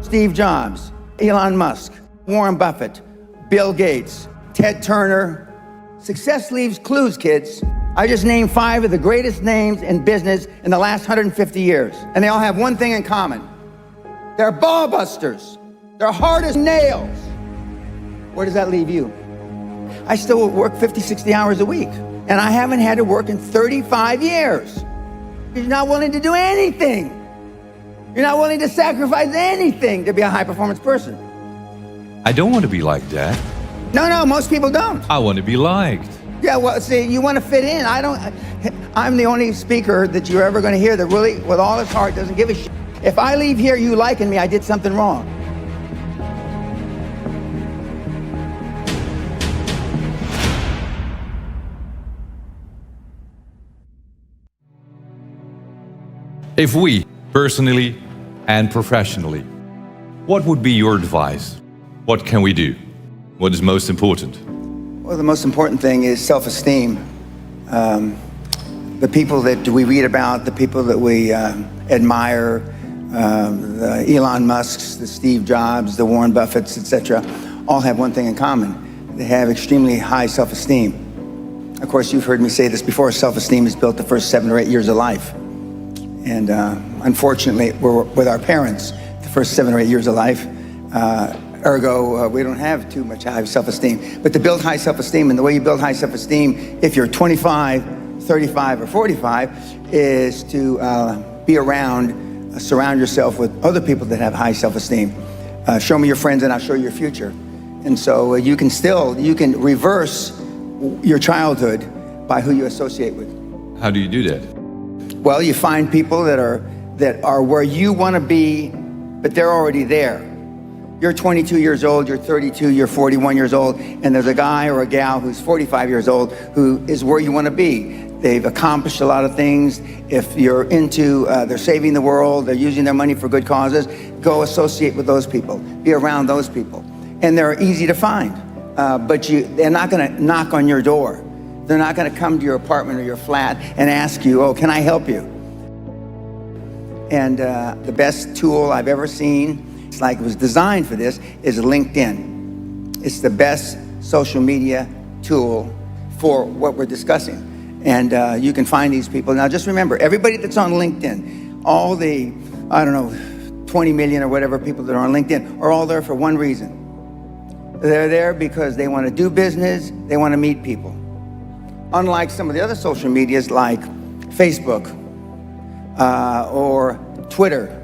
Steve Jobs, Elon Musk, Warren Buffett, Bill Gates, Ted Turner. Success leaves clues, kids. I just named 5 of the greatest names in business in the last 150 years. And they all have one thing in common. They're ball busters. They're hard as nails. Where does that leave you? I still work 50, 60 hours a week. And I haven't had to work in 35 years. You're not willing to do anything. You're not willing to sacrifice anything to be a high-performance person. I don't want to be like that. No, most people don't. I want to be liked. Yeah, well, see, you want to fit in. I'm the only speaker that you're ever going to hear that really, with all his heart, doesn't give a shit. If I leave here you liking me, I did something wrong. If we, personally and professionally, what would be your advice? What can we do? What is most important? Well, the most important thing is self-esteem. The people that we read about, the people that we admire, the Elon Musks, the Steve Jobs, the Warren Buffetts, etc., all have one thing in common. They have extremely high self-esteem. Of course, you've heard me say this before, self-esteem is built the first 7 or 8 years of life. And unfortunately, we're with our parents the first 7 or 8 years of life. Ergo, we don't have too much high self-esteem. But to build high self-esteem, and the way you build high self-esteem, if you're 25, 35, or 45, is to be around, surround yourself with other people that have high self-esteem. Show me your friends and I'll show you your future. And so you can reverse your childhood by who you associate with. How do you do that? Well, you find people that are where you want to be, but they're already there. You're 22 years old, you're 32, you're 41 years old, and there's a guy or a gal who's 45 years old who is where you want to be. They've accomplished a lot of things. If you're into, they're saving the world, they're using their money for good causes, go associate with those people, be around those people. And they're easy to find, but they're not going to knock on your door. They're not going to come to your apartment or your flat and ask you, oh, can I help you? And the best tool I've ever seen, it's like it was designed for this, is LinkedIn. It's the best social media tool for what we're discussing. And you can find these people. Now just remember, everybody that's on LinkedIn, all the, 20 million or whatever people that are on LinkedIn are all there for one reason. They're there because they want to do business, they want to meet people. Unlike some of the other social medias like Facebook or Twitter.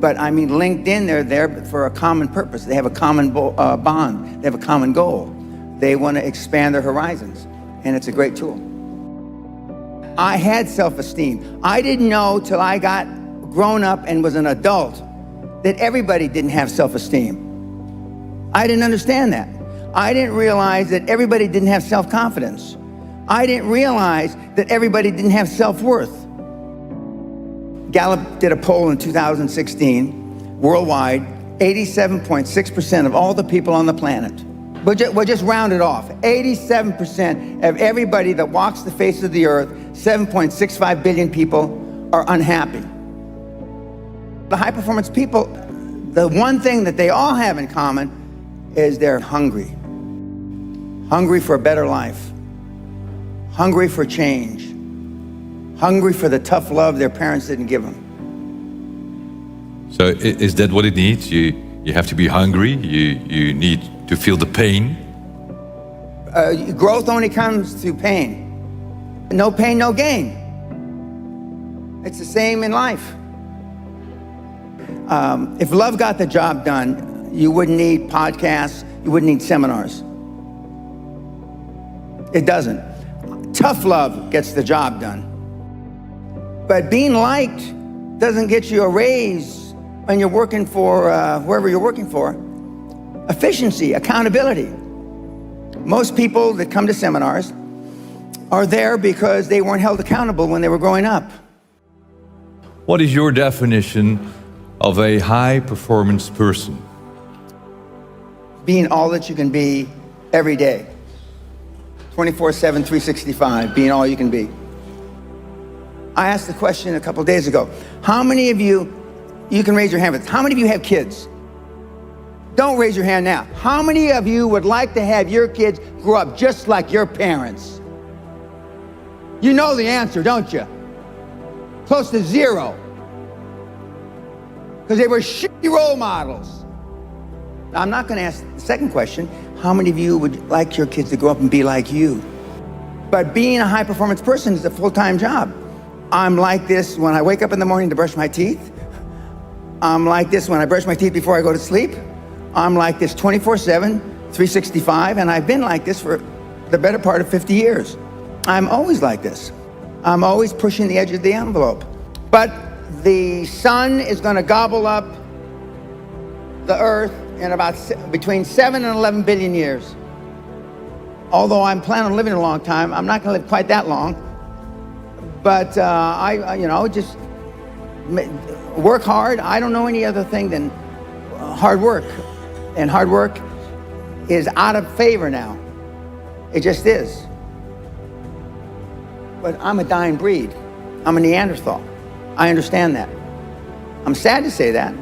But I mean, LinkedIn, they're there for a common purpose. They have a common bond. They have a common goal. They want to expand their horizons, and it's a great tool. I had self-esteem. I didn't know till I got grown up and was an adult that everybody didn't have self-esteem. I didn't understand that. I didn't realize that everybody didn't have self-confidence. I didn't realize that everybody didn't have self-worth. Gallup did a poll in 2016, worldwide, 87.6% of all the people on the planet, we'll just round it off, 87% of everybody that walks the face of the earth, 7.65 billion people, are unhappy. The high-performance people, the one thing that they all have in common is they're hungry. Hungry for a better life. Hungry for change. Hungry for the tough love their parents didn't give them. So is that what it needs? You have to be hungry, you need to feel the pain? Growth only comes through pain. No pain, no gain. It's the same in life. If love got the job done, you wouldn't need podcasts, you wouldn't need seminars. It doesn't. Tough love gets the job done. But being liked doesn't get you a raise when you're working for whoever you're working for. Efficiency, accountability. Most people that come to seminars are there because they weren't held accountable when they were growing up. What is your definition of a high-performance person? Being all that you can be every day. 24/7, 365, being all you can be. I asked the question a couple days ago, how many of you can raise your hand, but how many of you have kids? Don't raise your hand now. How many of you would like to have your kids grow up just like your parents? You know the answer, don't you? Close to zero. Because they were shitty role models. Now, I'm not going to ask the second question. How many of you would like your kids to grow up and be like you? But being a high-performance person is a full-time job. I'm like this when I wake up in the morning to brush my teeth. I'm like this when I brush my teeth before I go to sleep. I'm like this 24/7, 365, and I've been like this for the better part of 50 years. I'm always like this. I'm always pushing the edge of the envelope. But the sun is going to gobble up the earth in about between 7 and 11 billion years. Although I'm planning on living a long time, I'm not going to live quite that long. But just work hard. I don't know any other thing than hard work. And hard work is out of favor now. It just is. But I'm a dying breed. I'm a Neanderthal. I understand that. I'm sad to say that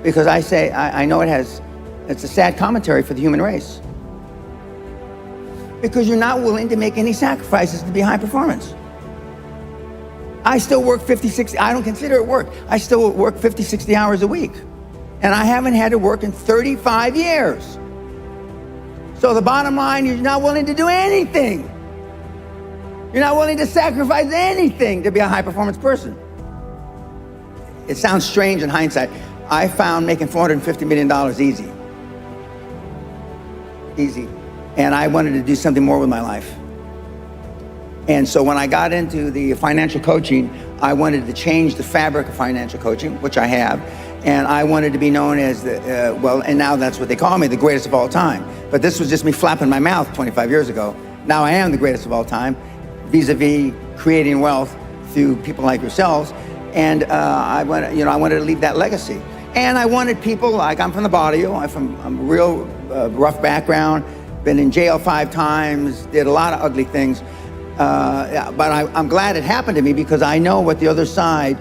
because I know it's a sad commentary for the human race. Because you're not willing to make any sacrifices to be high performance. I still work 50, 60, I don't consider it work. I still work 50, 60 hours a week. And I haven't had to work in 35 years. So the bottom line, you're not willing to do anything. You're not willing to sacrifice anything to be a high performance person. It sounds strange in hindsight. I found making $450 million easy. Easy. And I wanted to do something more with my life. And so when I got into the financial coaching, I wanted to change the fabric of financial coaching, which I have. And I wanted to be known as and now that's what they call me, the greatest of all time. But this was just me flapping my mouth 25 years ago. Now I am the greatest of all time, vis-a-vis creating wealth through people like yourselves. And I wanted to leave that legacy. And I wanted people like, I'm from the barrio, I'm a real rough background, been in jail 5 times, did a lot of ugly things. But I'm glad it happened to me because I know what the other side,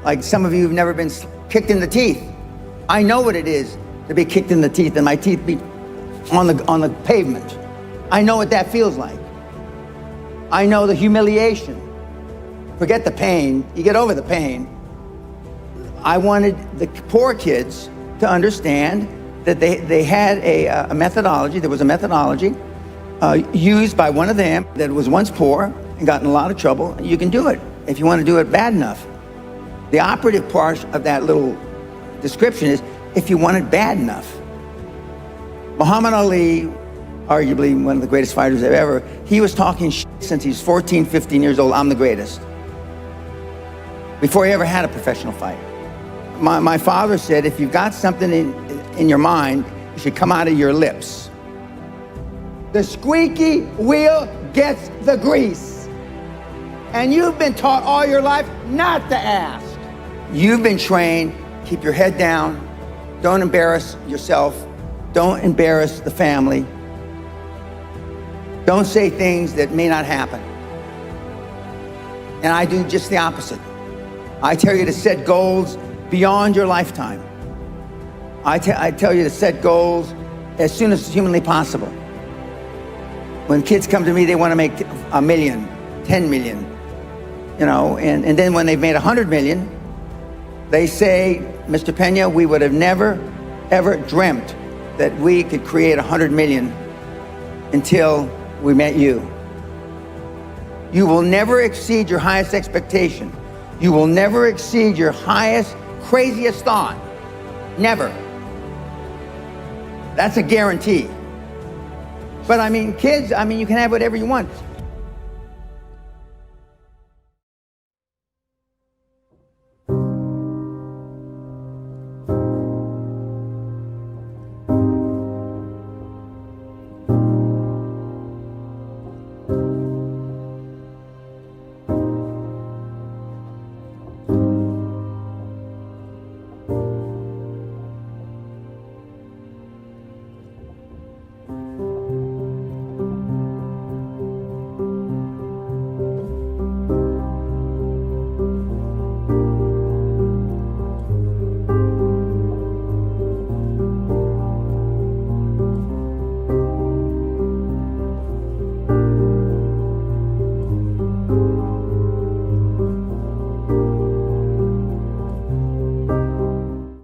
like some of you have never been kicked in the teeth. I know what it is to be kicked in the teeth and my teeth be on the pavement. I know what that feels like. I know the humiliation. Forget the pain, you get over the pain. I wanted the poor kids to understand that they had a methodology, there was a methodology used by one of them that was once poor and got in a lot of trouble. You can do it if you want to do it bad enough. The operative part of that little description is if you want it bad enough. Muhammad Ali, arguably one of the greatest fighters ever, he was talking shit since he was 14, 15 years old, I'm the greatest. Before he ever had a professional fight. My father said, if you've got something in your mind, it should come out of your lips. The squeaky wheel gets the grease. And you've been taught all your life not to ask. You've been trained, keep your head down, don't embarrass yourself, don't embarrass the family, don't say things that may not happen. And I do just the opposite. I tell you to set goals beyond your lifetime. I tell you to set goals as soon as humanly possible. When kids come to me, they want to make 1 million, 10 million, and then when they've made 100 million, they say, Mr. Pena, we would have never, ever dreamt that we could create 100 million until we met you. You will never exceed your highest expectation. You will never exceed your highest, craziest thought. Never. That's a guarantee. But kids, you can have whatever you want.